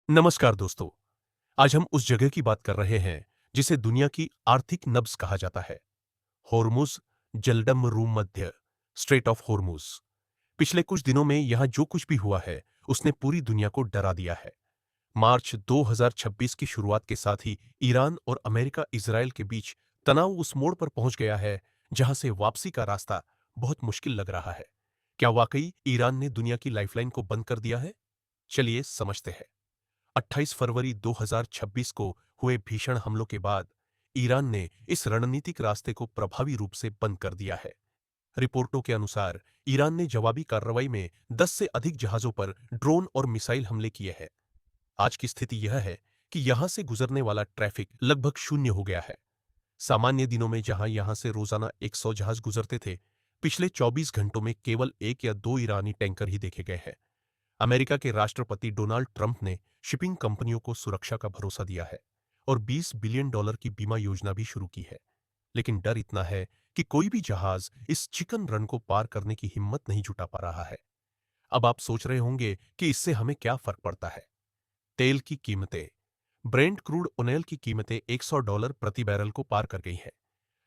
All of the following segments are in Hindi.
नमस्कार दोस्तों। आज हम उस जगह की बात कर रहे हैं जिसे दुनिया की आर्थिक नब्ज कहा जाता है। होर्मुज जलडम रूम मध्य, स्ट्रेट ऑफ होर्मुज। पिछले कुछ दिनों में यहां जो कुछ भी हुआ है उसने पूरी दुनिया को डरा दिया है। मार्च 2026 की शुरुआत के साथ ही ईरान और अमेरिका इजराइल के बीच तनाव उस मोड़ पर पहुंच गया है जहां से वापसी का रास्ता बहुत मुश्किल लग रहा है। क्या वाकई ईरान ने दुनिया की लाइफलाइन को बंद कर दिया है? चलिए समझते हैं। 28 फरवरी 2026 को हुए भीषण हमलों के बाद ईरान ने इस रणनीतिक रास्ते को प्रभावी रूप से बंद कर दिया है। रिपोर्टों के अनुसार ईरान ने जवाबी कार्रवाई में 10 से अधिक जहाजों पर ड्रोन और मिसाइल हमले किए हैं। आज की स्थिति यह है कि यहां से गुजरने वाला ट्रैफिक लगभग शून्य हो गया है। सामान्य दिनों में जहां यहां से रोजाना 100 जहाज गुजरते थे, पिछले 24 घंटों में केवल एक या दो ईरानी टैंकर ही देखे गए हैं। अमेरिका के राष्ट्रपति डोनाल्ड ट्रंप ने शिपिंग कंपनियों को सुरक्षा का भरोसा दिया है और $20 बिलियन की बीमा योजना भी शुरू की है। लेकिन डर इतना है कि कोई भी जहाज इस चिकन रन को पार करने की हिम्मत नहीं जुटा पा रहा है। अब आप सोच रहे होंगे कि इससे हमें क्या फर्क पड़ता है। तेल की कीमतें। ब्रेंट क्रूड ऑयल की कीमतें $100 प्रति बैरल को पार कर गई हैं।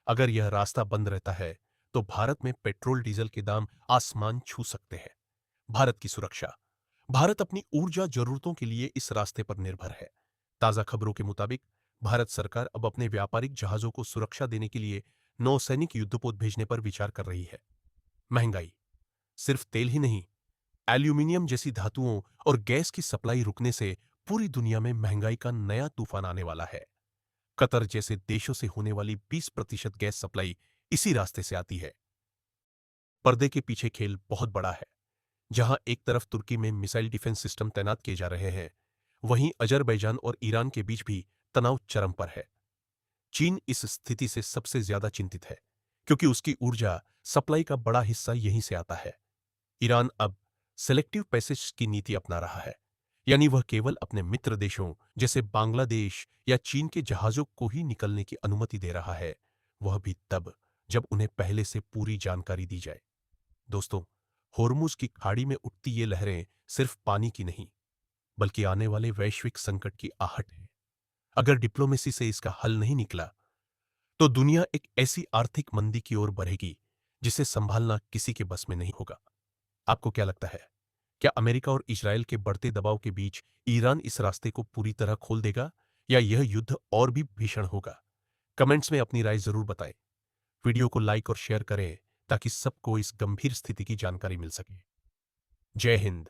अगर यह रास्ता बंद रहता है तो भारत में पेट्रोल डीजल के दाम आसमान छू सकते हैं। भारत की सुरक्षा। भारत अपनी ऊर्जा जरूरतों के लिए इस रास्ते पर निर्भर है। ताजा खबरों के मुताबिक भारत सरकार अब अपने व्यापारिक जहाजों को सुरक्षा देने के लिए नौसैनिक युद्धपोत भेजने पर विचार कर रही है। महंगाई। सिर्फ तेल ही नहीं, एल्यूमिनियम जैसी धातुओं और गैस की सप्लाई रुकने से पूरी दुनिया में महंगाई का नया तूफान आने वाला है। कतर जैसे देशों से होने वाली 20% गैस सप्लाई इसी रास्ते से आती है। पर्दे के पीछे खेल बहुत बड़ा है। जहां एक तरफ तुर्की में मिसाइल डिफेंस सिस्टम तैनात किए जा रहे हैं, वहीं अजरबैजान और ईरान के बीच भी तनाव चरम पर है। चीन इस स्थिति से सबसे ज्यादा चिंतित है क्योंकि उसकी ऊर्जा सप्लाई का बड़ा हिस्सा यहीं से आता है। ईरान अब सेलेक्टिव पैसेज की नीति अपना रहा है, यानी वह केवल अपने मित्र देशों जैसे बांग्लादेश या चीन के जहाजों को ही निकलने की अनुमति दे रहा है, वह भी तब जब उन्हें पहले से पूरी जानकारी दी जाए। दोस्तों, होर्मुज की खाड़ी में उठती ये लहरें सिर्फ पानी की नहीं, बल्कि आने वाले वैश्विक संकट की आहट है। अगर डिप्लोमेसी से इसका हल नहीं निकला, तो दुनिया एक ऐसी आर्थिक मंदी की ओर बढ़ेगी जिसे संभालना किसी के बस में नहीं होगा। आपको क्या लगता है? क्या अमेरिका और इजराइल के बढ़ते दबाव के बीच ईरान इस रास्ते को पूरी तरह खोल देगा या यह युद्ध और भी भीषण होगा? कमेंट्स में अपनी राय जरूर बताएं। वीडियो को लाइक और शेयर करें ताकि सबको इस गंभीर स्थिति की जानकारी मिल सके। जय हिंद।